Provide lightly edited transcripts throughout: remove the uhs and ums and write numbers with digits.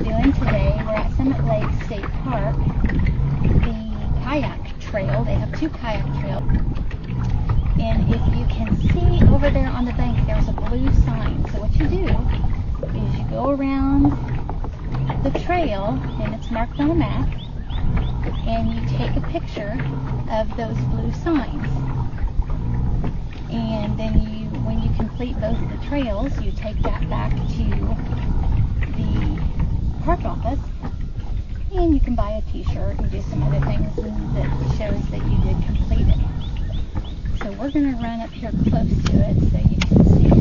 doing today. We're at Summit Lake State Park, the Kayak Trail. They have 2 kayak trails. And if you can see over there on the bank, there's a blue sign. So what you do is you go around the trail, and it's marked on a map, and you take a picture of those blue signs. And then when you complete both the trails, you take that back to the park office, and you can buy a t-shirt and do some other things that shows that you did complete it. So we're going to run up here close to it so you can see it.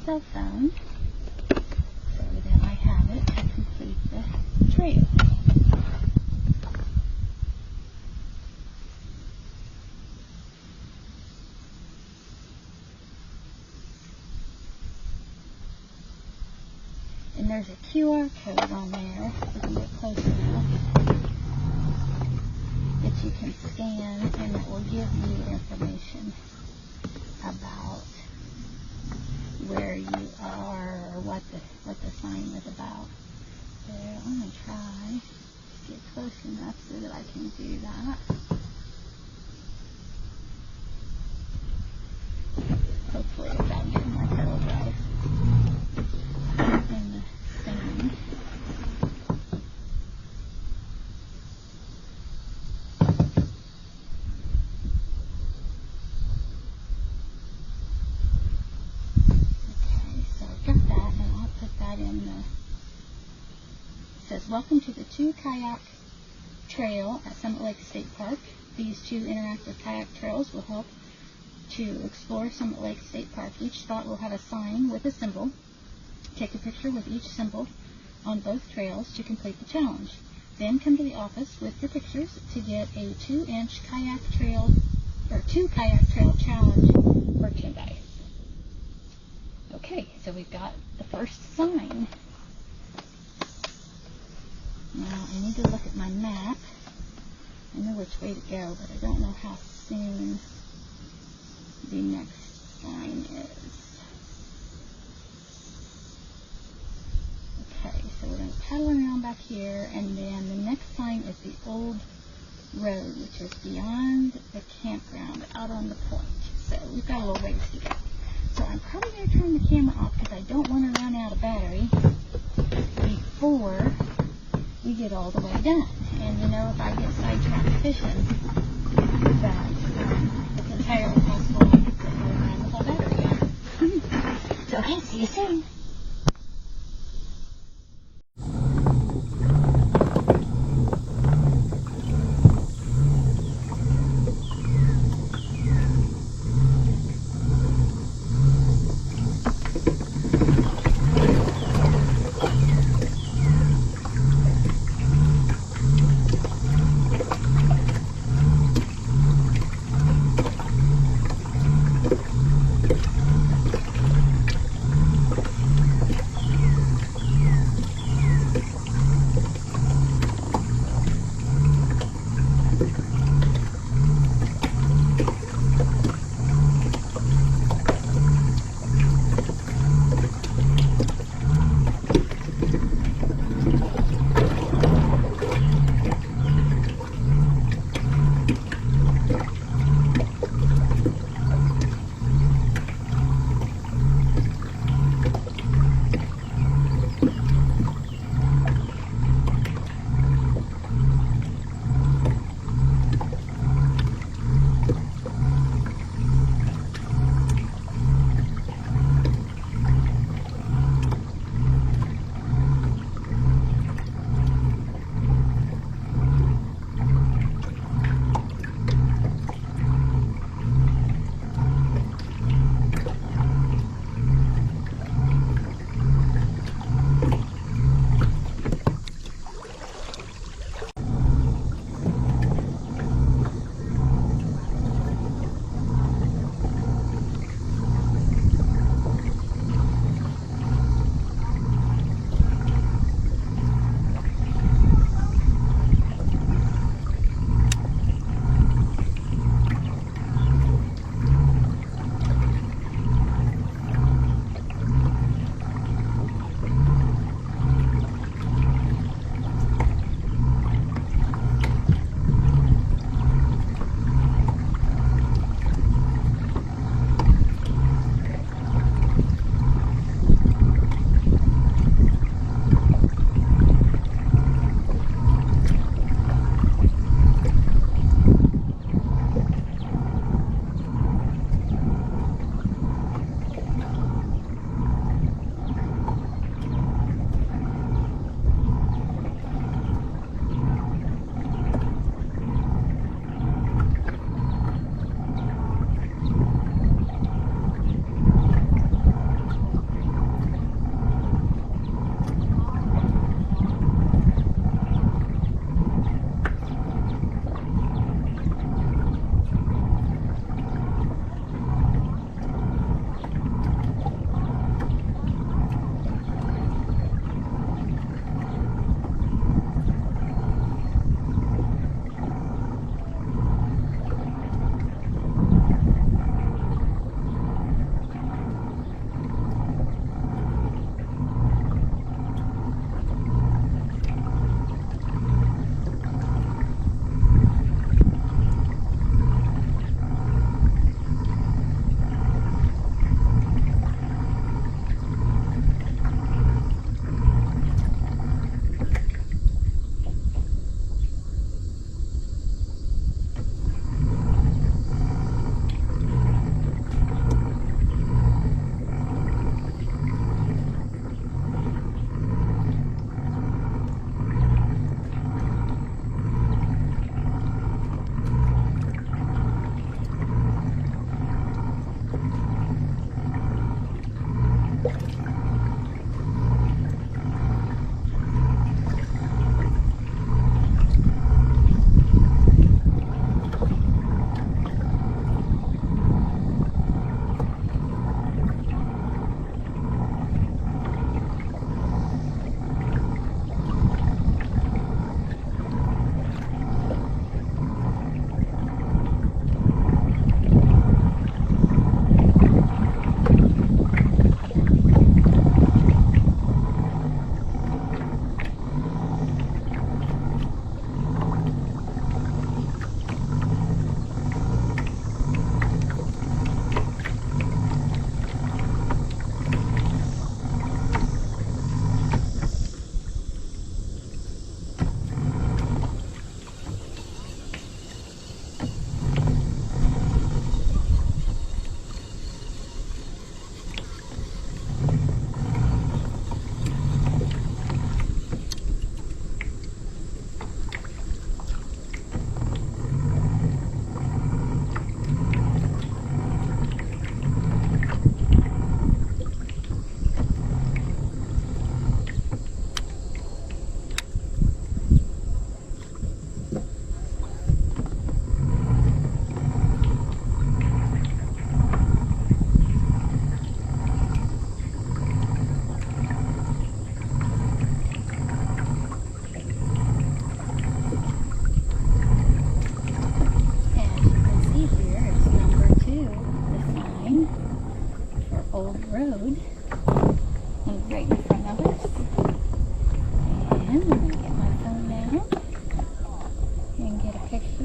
Cell phone so that I have it to complete the trail. And there's a QR code on there, if we can get close enough, that you can scan, and it will give you information about where you are or what the sign was about. So I'm going to try to get close enough so that I can do that. Hopefully without getting my pedal drive in the sand. It says, welcome to the 2 Kayak Trail at Summit Lake State Park. These 2 interactive kayak trails will help to explore Summit Lake State Park. Each spot will have a sign with a symbol. Take a picture with each symbol on both trails to complete the challenge. Then come to the office with your pictures to get a 2-inch kayak trail or 2 kayak trail challenge merchandise. Okay, so we've got the first sign. Now I need to look at my map. I know which way to go, but I don't know how soon the next sign is. Okay, so we're going to paddle around back here, and then the next sign is the old road, which is beyond the campground out on the point. So we've got a little ways to go. So I'm probably going to turn the camera off because I don't want to run out of battery before we get all the way done. And you know, if I get sidetracked fishing, that it's entirely possible that we'll run the whole battery out. So okay, see you soon.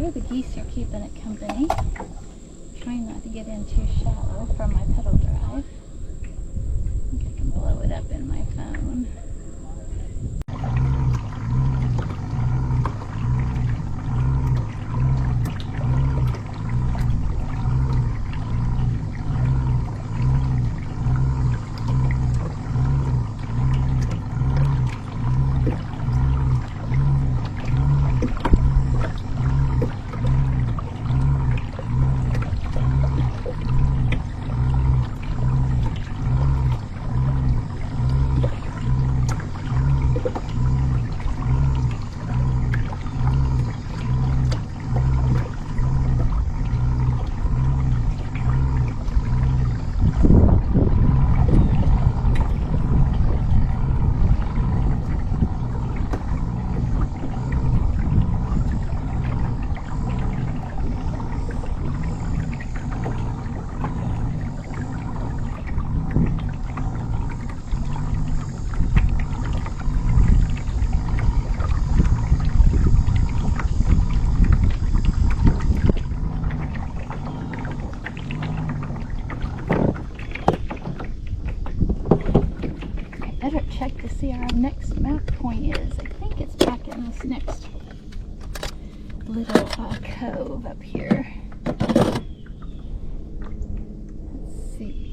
here. The geese are keeping it company. Trying not to get in too shallow for my pedal drive. I think I can blow it up in my phone. Better check to see our next map point is. I think it's back in this next little cove up here. Let's see.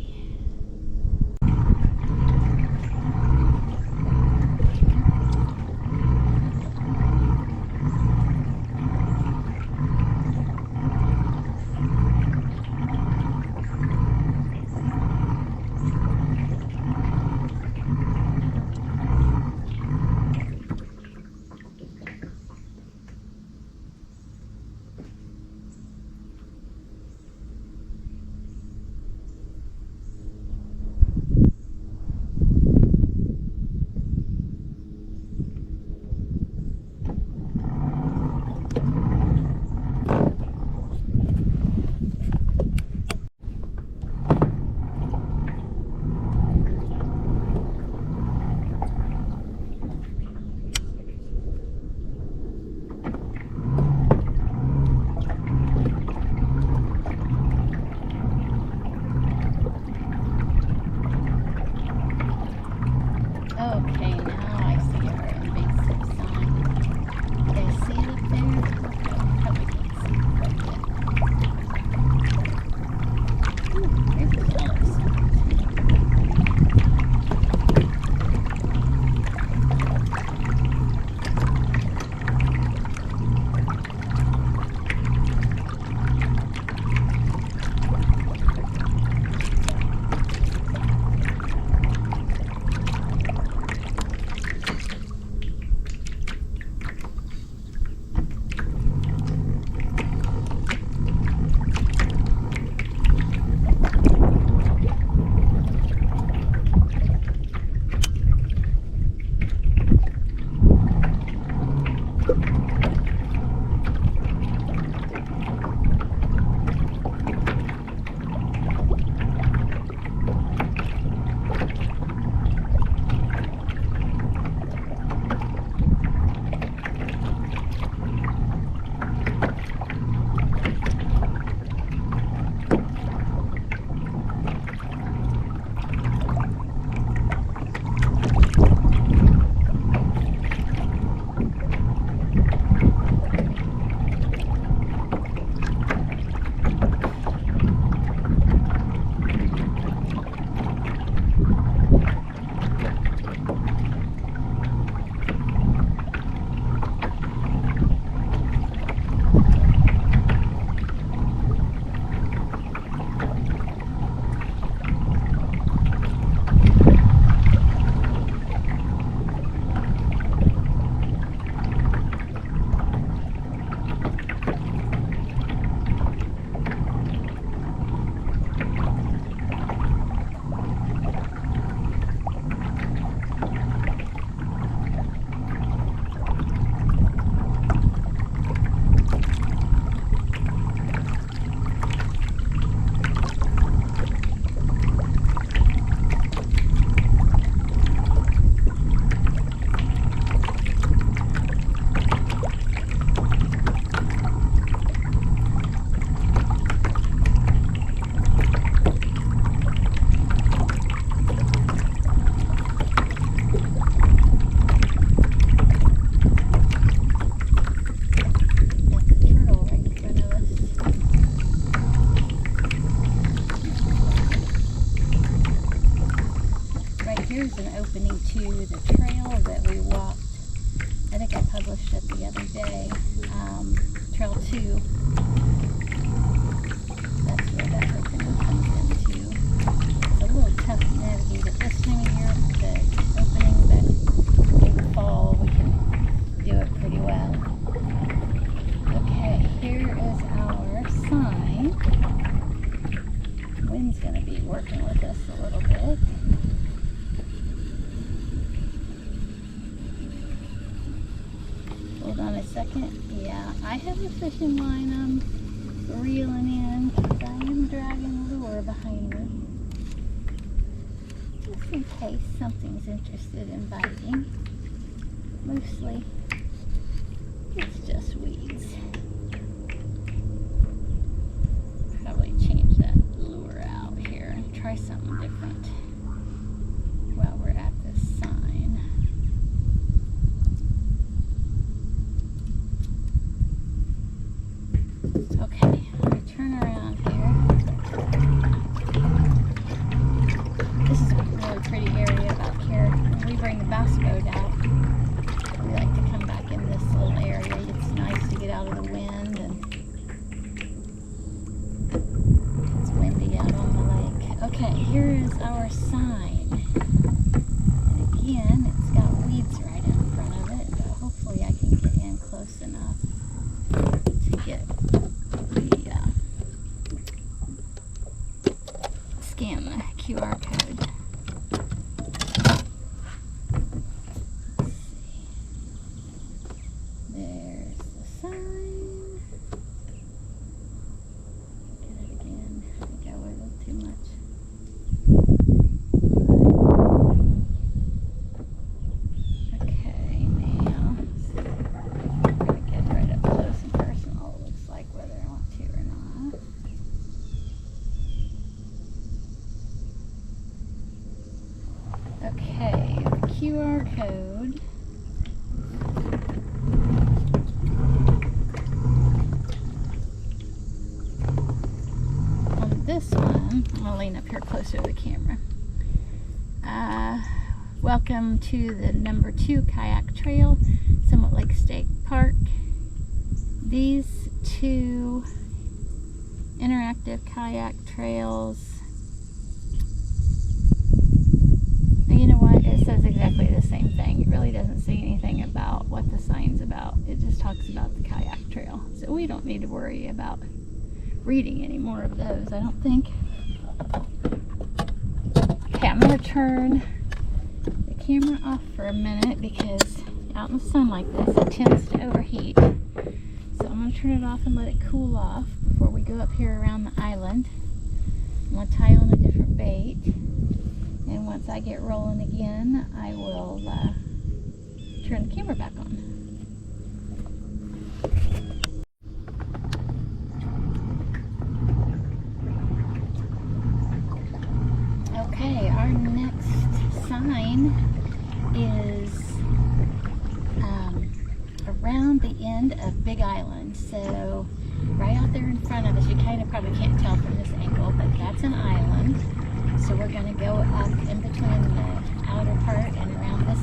published it the other day. Trail 2. That's where that opening comes into. It's a little tough to navigate at this time of year, the opening, but in the fall we can do it pretty well. Okay, here is our sign. Wind's going to be working with us a little bit. Hold on a second. Yeah, I have a fishing line I'm reeling in because I am dragging a lure behind me. Just in case something's interested in biting. Mostly, it's just weeds. Probably change that lure out here and try something different while we're at this sign. Okay, let me turn around here. This is a really pretty area back here. When we bring the bass boat out, we like to come back in this little area. It's nice to get out of the wind, and it's windy out on the lake. Okay, here is our sign. And again, it's got weeds right in front of it, but hopefully I can get in close enough to get scan the QR code. Let's see. There's the sign. Get it again. I think I wiggled too much. Okay, now I'm gonna get right up close and personal. Looks like whether I want to or not. Okay, the QR code. On this one, I'll lean up here closer to the camera. Welcome to the number 2 Kayak Trail, Summit Lake State Park. These 2 interactive kayak trails. You know what? It says exactly the same thing. It really doesn't say anything about what the sign's about. It just talks about the kayak trail. So we don't need to worry about reading any more of those, I don't think. Okay, I'm going to turn the camera off for a minute because out in the sun like this, it tends to overheat. So I'm going to turn it off and let it cool off before we go up here around the island. I'm going to tie on a different bait. And once I get rolling again, I will turn the camera back on. Okay, our next sign is around the end of Big Island. So right out there in front of us, you kind of probably can't tell from this angle, but that's an island. So we're going to go up in between the outer part and around this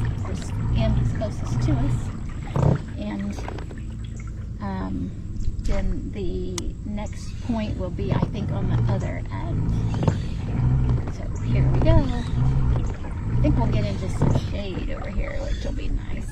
end that's closest to us. And then the next point will be, I think, on the other end. So here we go. I think we'll get into some shade over here, which will be nice.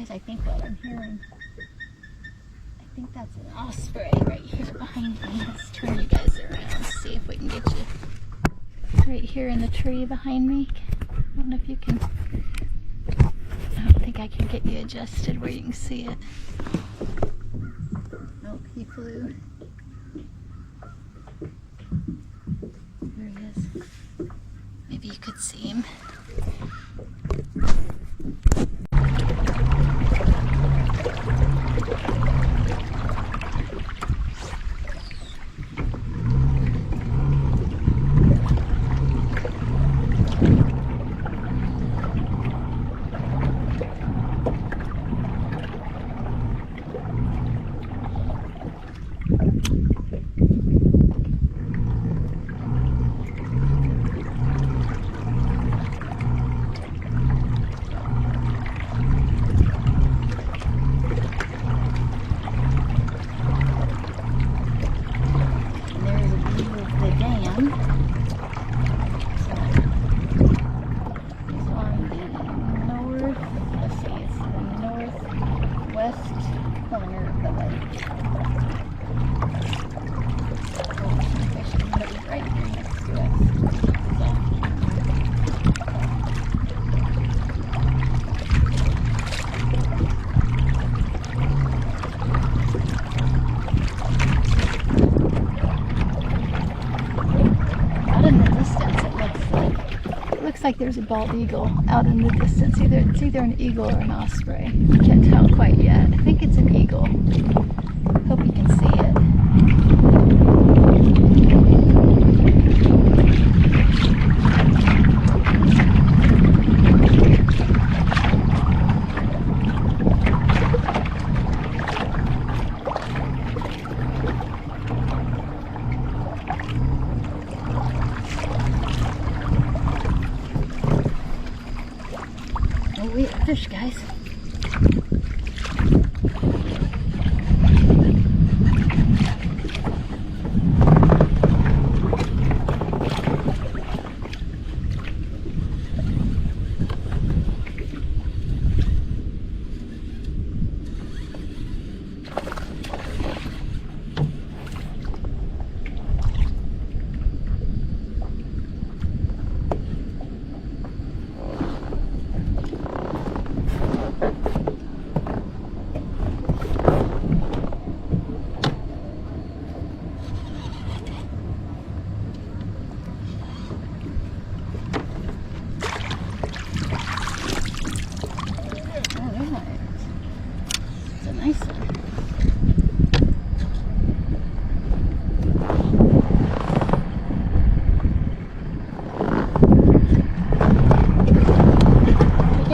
Guys, I think what I'm hearing, I think that's an osprey right here behind me. Let's turn you guys around, see if we can get you right here in the tree behind me. I don't know if you can, I don't think I can get you adjusted where you can see it. Oh, he flew. There he is. Maybe you could see him. Like there's a bald eagle out in the distance. It's either an eagle or an osprey. I can't tell quite yet. I think it's an eagle. Hope you can see it. We have fish, guys.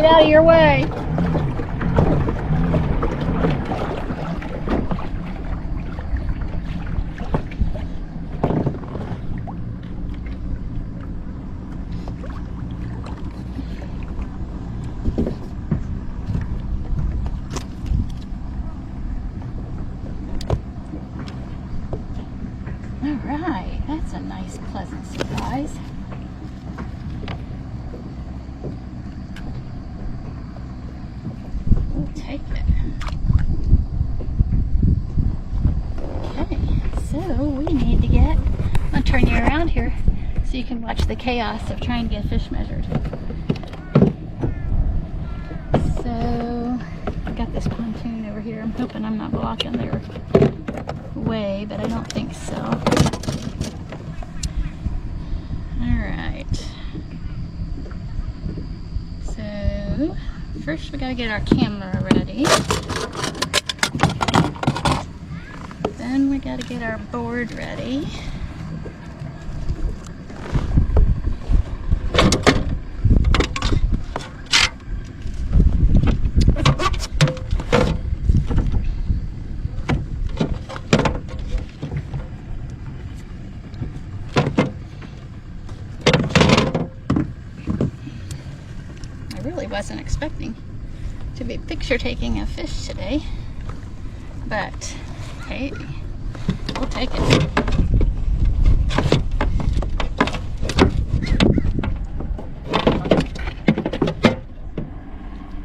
Out of your way. All right, that's a nice, pleasant surprise. Take it. Okay, so we need to get, I'm going to turn you around here so you can watch the chaos of trying to get fish measured. So, I've got this pontoon over here. I'm hoping I'm not blocking their way, but I don't think so. Alright. So, first we gotta get our camera ready. Then we gotta get our board ready. I really wasn't expecting to be picture taking of fish today, but hey, we'll take it.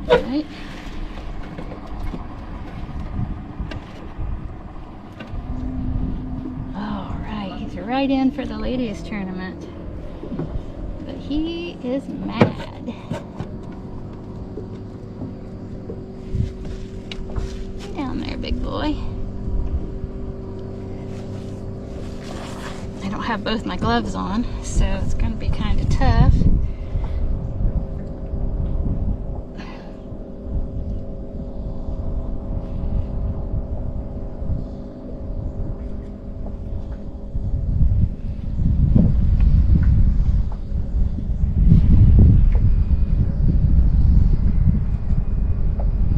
Alright, right in for the ladies tournament. But he is mad. Lay down there, big boy. I don't have both my gloves on, so it's going to be kind of tough.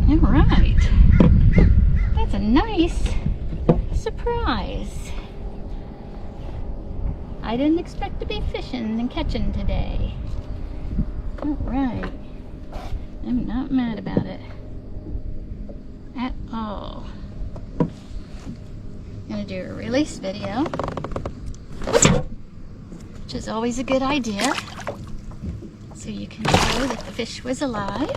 All right. That's a nice surprise. I didn't expect to be fishing and catching today. All right. I'm not mad about it at all. I'm gonna do a release video, which is always a good idea, so you can show that the fish was alive.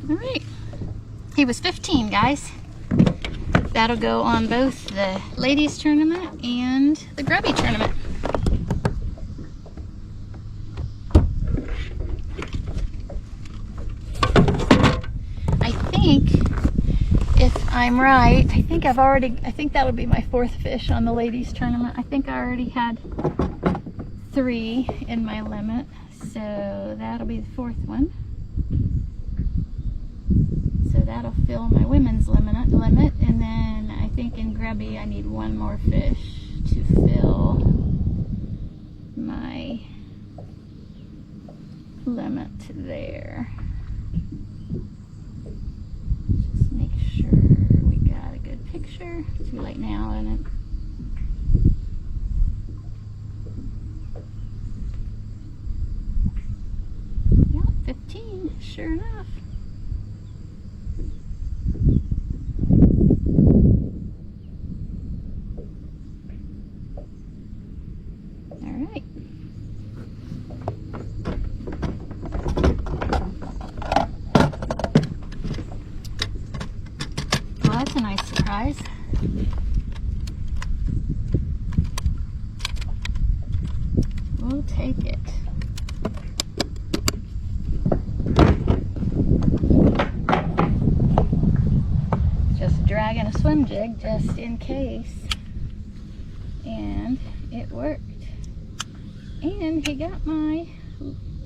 All right. He was 15, guys. That'll go on both the ladies tournament and the grubby tournament. I think, if I'm right, I think that would be my 4th fish on the ladies tournament. I think I already had 3 in my limit, so that'll be the 4th one. So that'll fill my women's limit, and then I think in grubby I need 1 more fish to fill my limit there. Just make sure we got a good picture. Too late now, isn't it? Yeah, 15, sure enough. That's a nice surprise. We'll take it. Just dragging a swim jig just in case. And it worked. And he got my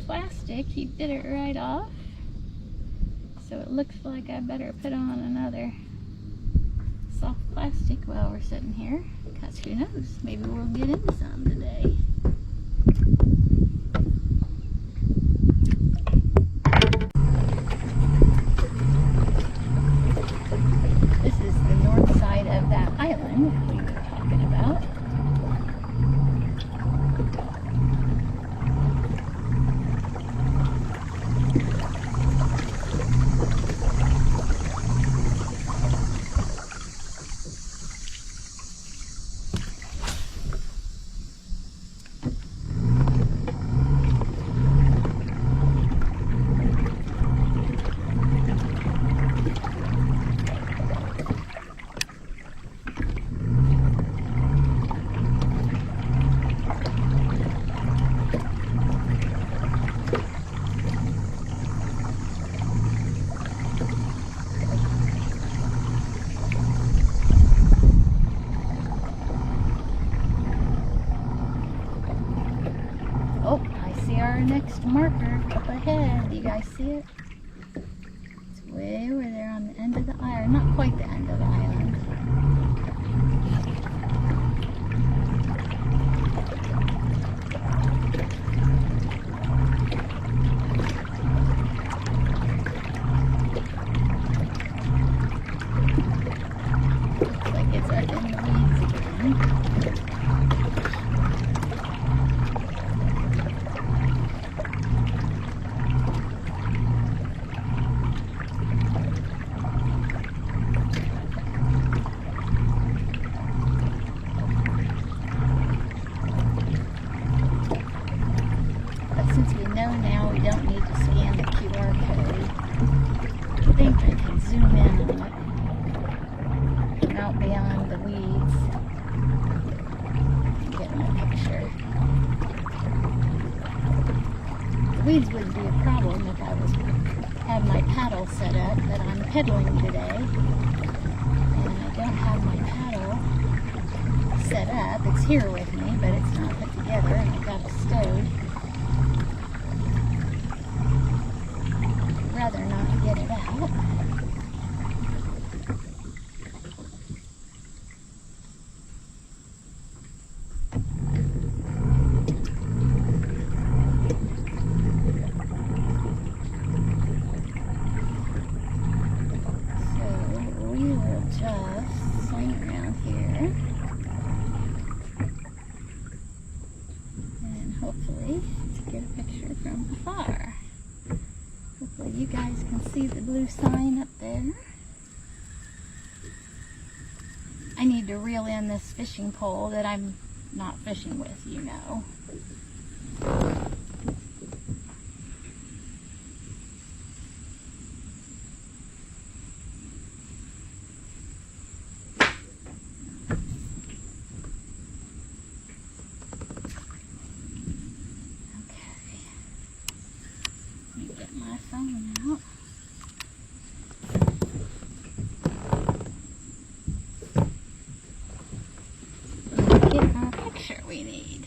plastic. He did it right off. So it looks like I better put on another soft plastic while we're sitting here, because who knows, maybe we'll get in some today. This is the north side of that island we were talking about. Oh, I see our next marker up ahead. Do you guys see it? It's way over there on the end of the island. Not quite the end of the island. Looks like it's up in the weeds again. Since we know now we don't need to scan the QR code, I think I can zoom in on it. And I'll out beyond the weeds. Get my picture. The weeds wouldn't be a problem if I was had my paddle set up, but I'm pedaling today, and I don't have my paddle set up. It's here with me, but it's not put together, and I've got it stowed. I'd rather not get it out. You guys can see the blue sign up there. I need to reel in this fishing pole that I'm not fishing with, you know. My phone out. Get our picture we need.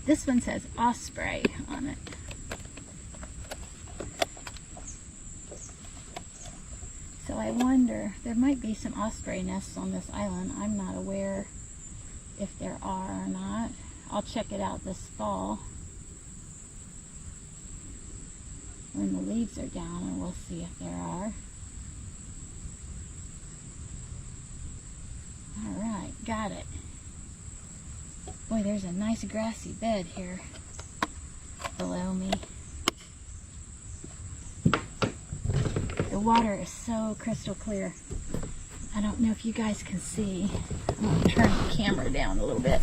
This one says osprey on it. So I wonder, there might be some osprey nests on this island. I'm not aware if there are or not. I'll check it out this fall when the leaves are down, and we'll see if there are. Alright, got it. Boy, there's a nice grassy bed here below me. The water is so crystal clear. I don't know if you guys can see. I'm going to turn the camera down a little bit.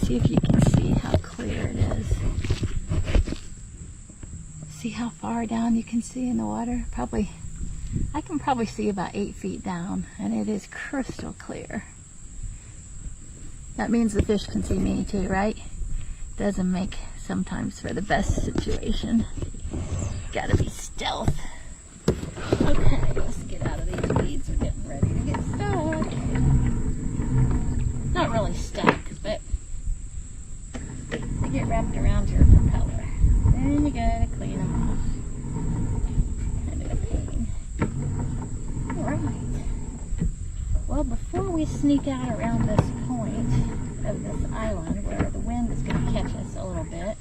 See if you can see how clear it is. See how far down you can see in the water? I can probably see about 8 feet down, and it is crystal clear. That means the fish can see me too, right? Doesn't make sometimes for the best situation. Gotta be stealth. Okay, let's get out of these weeds. We're getting ready to get stuck. Not really stuck, but they get wrapped around your propeller. Then you gotta clean them off. Kind of a pain. Alright. Well, before we sneak out around this point of this island where the wind is going to catch us a little bit,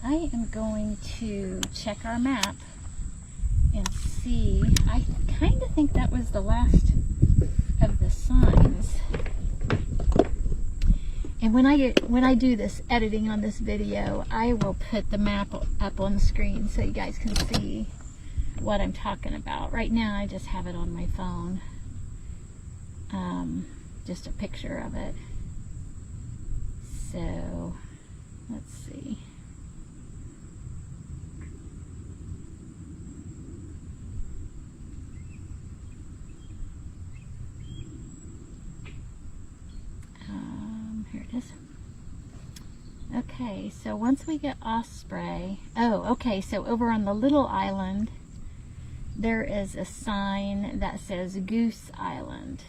I am going to check our map and see. I kind of think that was the last of the signs. And when I do this editing on this video, I will put the map up on the screen so you guys can see what I'm talking about. Right now I just have it on my phone. Just a picture of it. So let's see. Here it is. Okay, so once we get Osprey, okay, so over on the little island, there is a sign that says Goose Island.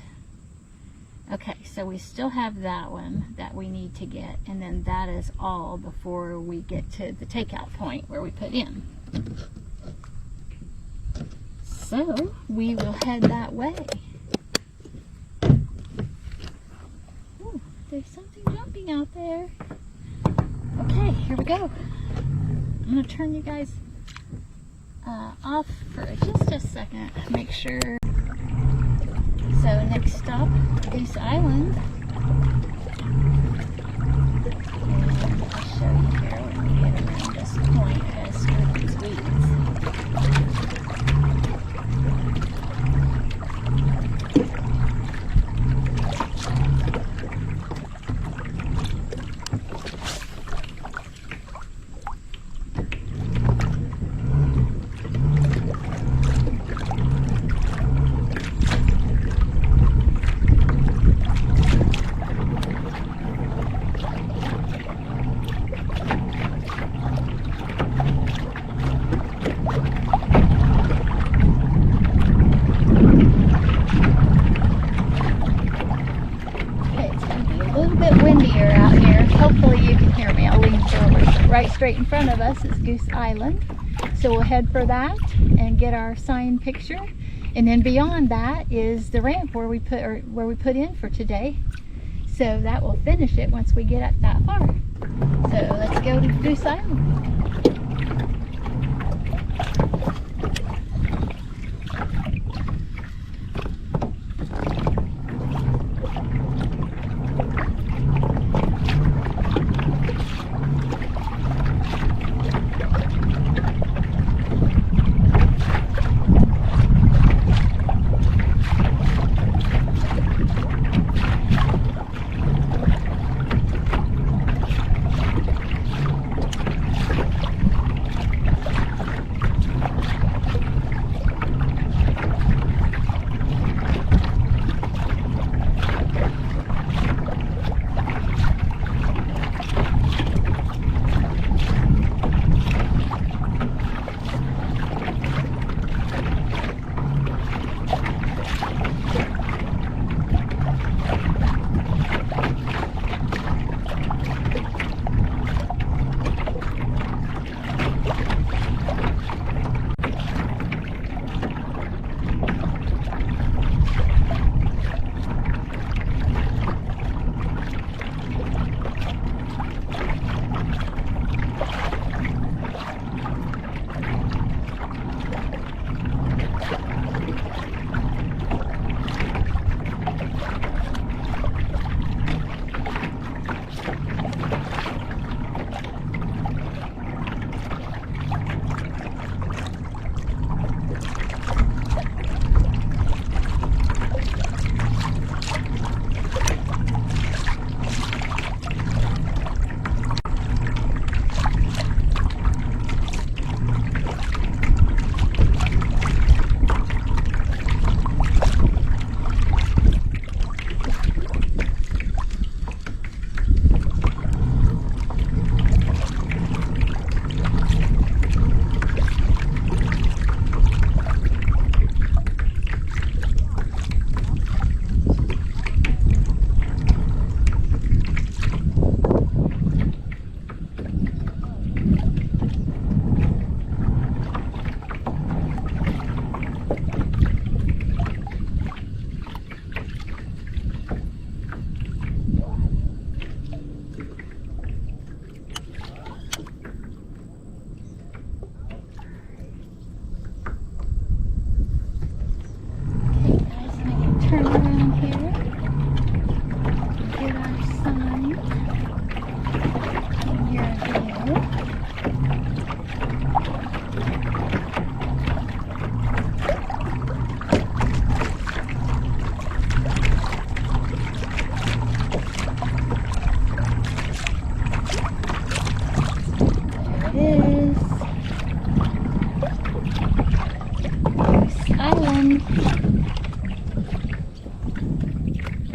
Okay, so we still have that one that we need to get, and then that is all before we get to the takeout point where we put in. So we will head that way. Ooh, there's something jumping out there. Okay, here we go. I'm going to turn you guys off for just a second. Make sure. So next stop, Goose Island. And I'll show you here when we get around this point as through these weeds. windier out here. Hopefully you can hear me. I'll lean forward. Right straight in front of us is Goose Island. So we'll head for that and get our sign picture. And then beyond that is the ramp where we put in for today. So that will finish it once we get up that far. So let's go to Goose Island.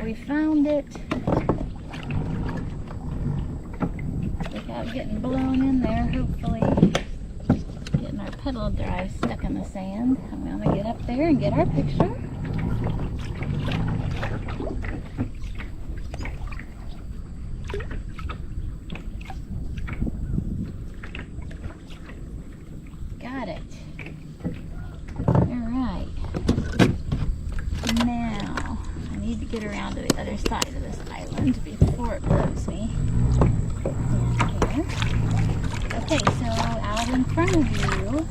We found it without getting blown in there, hopefully getting our pedal drive stuck in the sand. I'm going to get up there and get our picture. Got it. Alright. Now, I need to get around to the other side of this island before it blows me. Here. Okay, so out in front of you,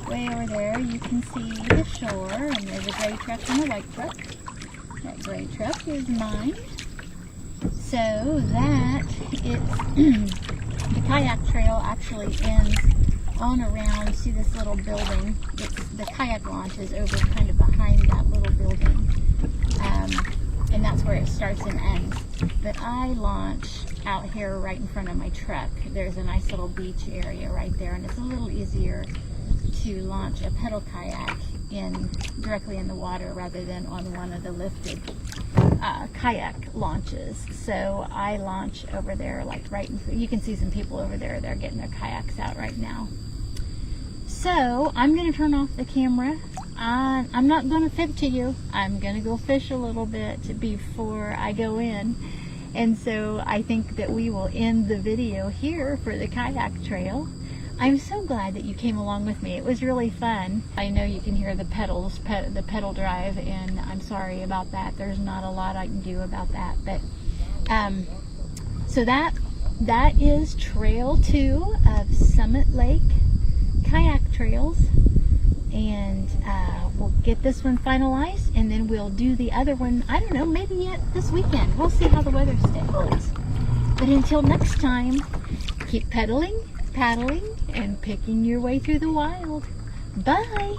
way over there, you can see the shore, and there's a gray truck and a white truck. That gray truck is mine. So that, the kayak trail actually ends on around, see this little building, the kayak launch is over kind of behind that little building, and that's where it starts and ends. But I launch out here right in front of my truck. There's a nice little beach area right there, and it's a little easier to launch a pedal kayak directly in the water rather than on one of the lifted kayak launches. So I launch over there, like right in, you can see some people over there, they're getting their kayaks out right now. So I'm going to turn off the camera. I'm not going to fit to you. I'm going to go fish a little bit before I go in. And so I think that we will end the video here for the kayak trail. I'm so glad that you came along with me. It was really fun. I know you can hear the pedals, the pedal drive, and I'm sorry about that. There's not a lot I can do about that. But so that is Trail 2 of Summit Lake Kayak Trails. And we'll get this one finalized, and then we'll do the other one, I don't know, maybe yet this weekend. We'll see how the weather stays. But until next time, keep pedaling, paddling, and picking your way through the wild. Bye!